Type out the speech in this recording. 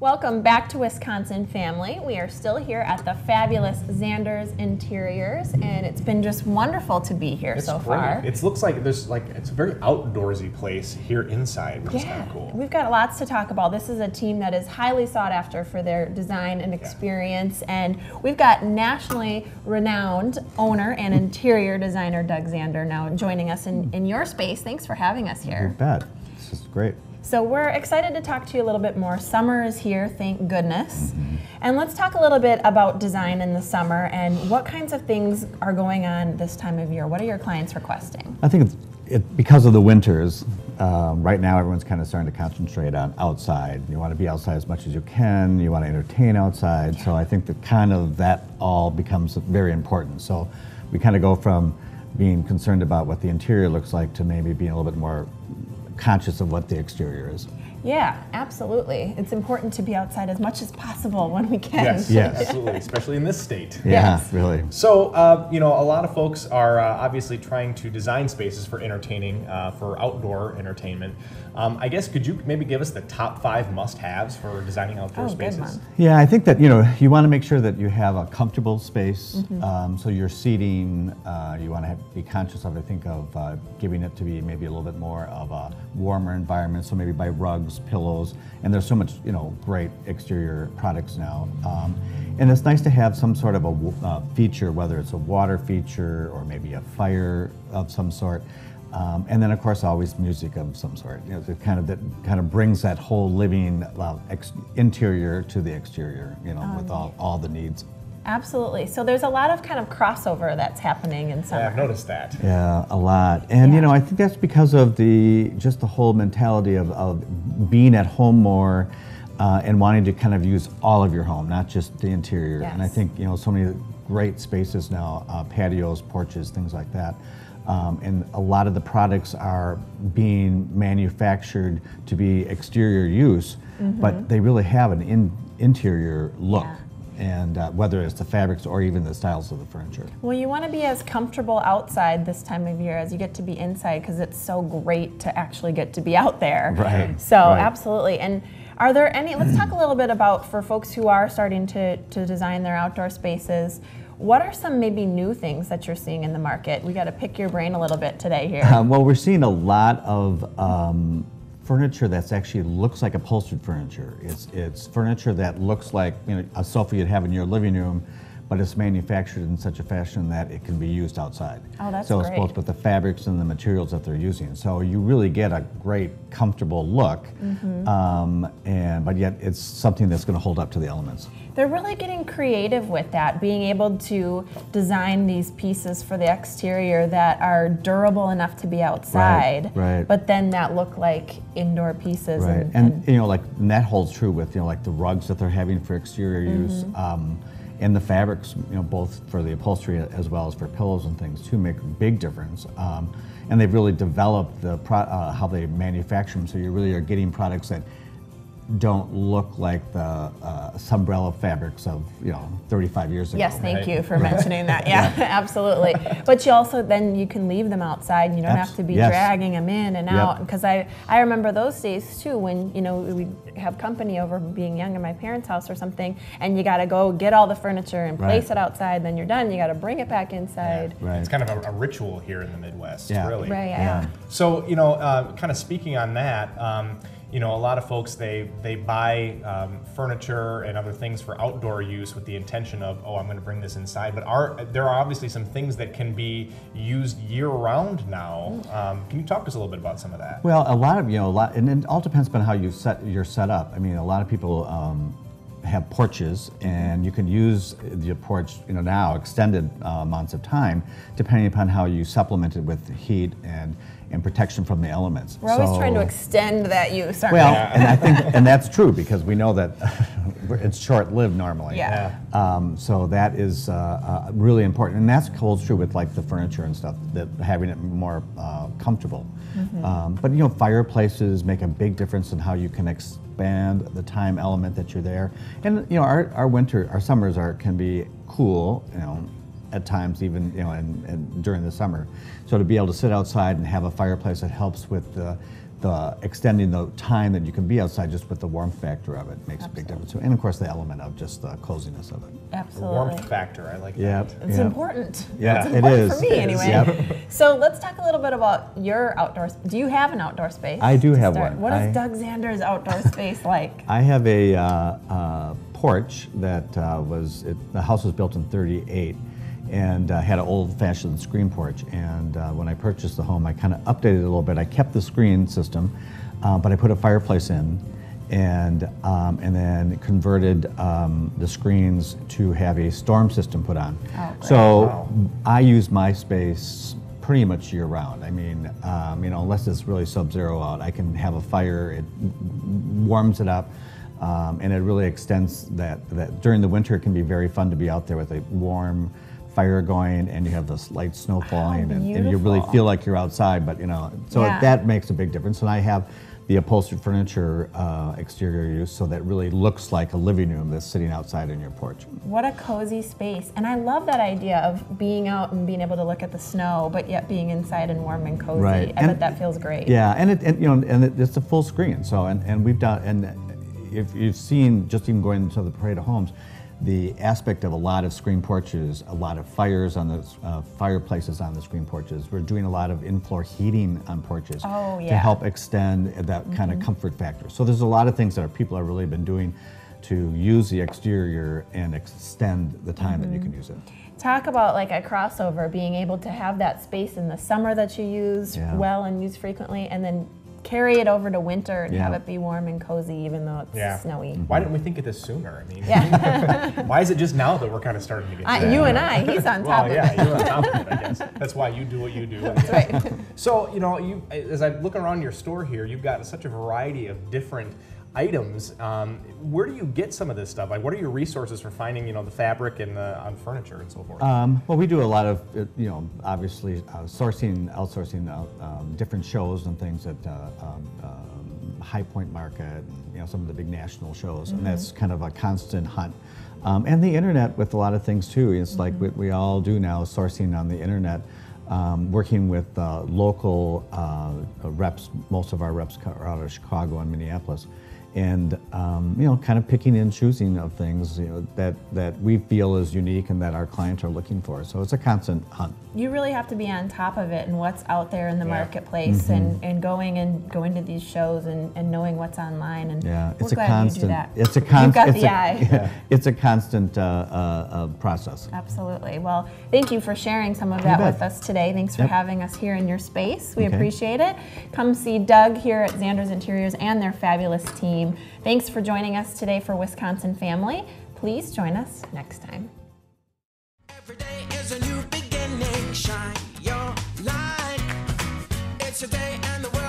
Welcome back to Wisconsin Family. We are still here at the fabulous Zander's Interiors, and it's been just wonderful to be here so far. It looks like it's a very outdoorsy place here inside, which is kind of cool. We've got lots to talk about. This is a team that is highly sought after for their design and experience, and we've got nationally renowned owner and interior designer Doug Zander now joining us in your space. Thanks for having us here. You bet. This is great. So we're excited to talk to you a little bit more. Summer is here, thank goodness. And let's talk a little bit about design in the summer and what kinds of things are going on this time of year. What are your clients requesting? I think because of the winters, right now everyone's kind of starting to concentrate on outside. You want to be outside as much as you can. You want to entertain outside. So I think that all becomes very important. So we kind of go from being concerned about what the interior looks like to maybe being a little bit more conscious of what the exterior is. Yeah, absolutely. It's important to be outside as much as possible when we can. Yes, absolutely, especially in this state. Yeah, really. So, a lot of folks are obviously trying to design spaces for entertaining, for outdoor entertainment. I guess, could you maybe give us the top 5 must-haves for designing outdoor spaces? Good one. Yeah, I think that, you want to make sure that you have a comfortable space. So your seating, you want to be conscious of, I think, of giving it to be maybe a little bit more of a warmer environment. So maybe by rugs, pillows, and there's so much, great exterior products now. And it's nice to have some sort of a feature, whether it's a water feature or maybe a fire of some sort. And then, of course, always music of some sort. That kind of brings that whole living interior to the exterior. With all the needs. Absolutely. So there's a lot of kind of crossover that's happening in summer. Yeah, I've noticed that. Yeah, a lot. And I think that's because of just the whole mentality of being at home more and wanting to kind of use all of your home, not just the interior. Yes. And I think so many great spaces now, patios, porches, things like that. And a lot of the products are being manufactured to be exterior use, but they really have an interior look. Yeah. And whether it's the fabrics or even the styles of the furniture. Well, you want to be as comfortable outside this time of year as you get to be inside, because it's so great to actually get to be out there. Right. So absolutely. And are there any, let's talk a little bit about, for folks who are starting to design their outdoor spaces, what are some maybe new things that you're seeing in the market? We got to pick your brain a little bit today here. Well, we're seeing a lot of furniture that's actually looks like upholstered furniture. It's furniture that looks like a sofa you'd have in your living room, but it's manufactured in such a fashion that it can be used outside. Oh, that's so great. It's both with the fabrics and the materials that they're using. So you really get a great, comfortable look, but yet it's something that's going to hold up to the elements. They're really getting creative with that, being able to design these pieces for the exterior that are durable enough to be outside, right. but then that look like indoor pieces. Right, and that holds true with like the rugs that they're having for exterior use, and the fabrics, both for the upholstery as well as for pillows and things too, make a big difference. And they've really developed how they manufacture them, so you really are getting products that don't look like the Sunbrella fabrics of 35 years ago. Yes, thank you for mentioning that. Yeah, absolutely. But you also you can leave them outside. You don't have to be dragging them in and out. Because I remember those days too when we'd have company over, being young at my parents' house or something, and you got to go get all the furniture and place it outside. Then you're done. You got to bring it back inside. Yeah, right. It's kind of a ritual here in the Midwest, really. Right. Yeah. So kind of speaking on that. A lot of folks, they buy furniture and other things for outdoor use with the intention of, I'm going to bring this inside. But there are obviously some things that can be used year-round now. Can you talk to us a little bit about some of that? Well, and it all depends on how you're set up. I mean, a lot of people have porches, and you can use the porch, now extended amounts of time, depending upon how you supplement it with heat and protection from the elements. We're always trying to extend that use, aren't we? And I think, and that's true because we know that it's short-lived normally. Yeah. So that is really important, and that holds true with like the furniture and stuff, that having it more comfortable. But fireplaces make a big difference in how you can expand the time element that you're there. And our summers can be cool, at times even and during the summer. So to be able to sit outside and have a fireplace that helps with extending the time that you can be outside just with the warmth factor of it makes a big difference. And of course the element of just the coziness of it. Absolutely. The warmth factor, I like that. It's important. Yeah, it's important it is. For me anyway. Yep. So let's talk a little bit about your outdoor, do you have an outdoor space? I do have one. What is Doug Zander's outdoor space like? I have a porch that the house was built in '38 and had an old-fashioned screen porch. And when I purchased the home, I kind of updated it a little bit. I kept the screen system, but I put a fireplace in, and then converted the screens to have a storm system put on. Oh, great. So I use my space pretty much year-round. I mean, unless it's really sub-zero out, I can have a fire. It warms it up. And it really extends that during the winter it can be very fun to be out there with a warm fire going, and you have this light snow falling, and you really feel like you're outside. But so that makes a big difference. And I have the upholstered furniture exterior use, so that really looks like a living room that's sitting outside in your porch. What a cozy space. And I love that idea of being out and being able to look at the snow, but yet being inside and warm and cozy. Right. I bet that feels great. Yeah, and it's a full screen. So and we've done, and if you've seen, just even going into the Parade of Homes, the aspect of a lot of screen porches, a lot of fires on the fireplaces on the screen porches. We're doing a lot of in-floor heating on porches to help extend that kind of comfort factor. So there's a lot of things that people have really been doing to use the exterior and extend the time that you can use it. Talk about like a crossover, being able to have that space in the summer that you use well and use frequently, and then carry it over to winter and have it be warm and cozy even though it's snowy. Why didn't we think of this sooner? I mean, why is it just now that we're kind of starting to get you and I, he's on top of it. Well, yeah, you're on top of it, I guess. That's why you do what you do. That's right. So, as I look around your store here, you've got such a variety of different items. Where do you get some of this stuff? Like, what are your resources for finding, the fabric and on furniture and so forth? Well, we do a lot of, obviously outsourcing different shows and things at High Point Market, and, some of the big national shows, and that's kind of a constant hunt. And the internet with a lot of things too. It's like what we all do now, sourcing on the internet. Working with local reps. Most of our reps are out of Chicago and Minneapolis, and kind of picking and choosing of things that we feel is unique and that our clients are looking for. So it's a constant hunt. You really have to be on top of it and what's out there in the marketplace, and going to these shows and knowing what's online. And it's we're a glad constant. you do that. It's a constant. You've got the eye. It's a constant process. Absolutely. Well, thank you for sharing some of that with us today. Thanks for having us here in your space. We appreciate it. Come see Doug here at Zander's Interiors and their fabulous team. Thanks for joining us today for Wisconsin Family. Please join us next time. Every day is a new beginning. Shine your light. It's a day and the world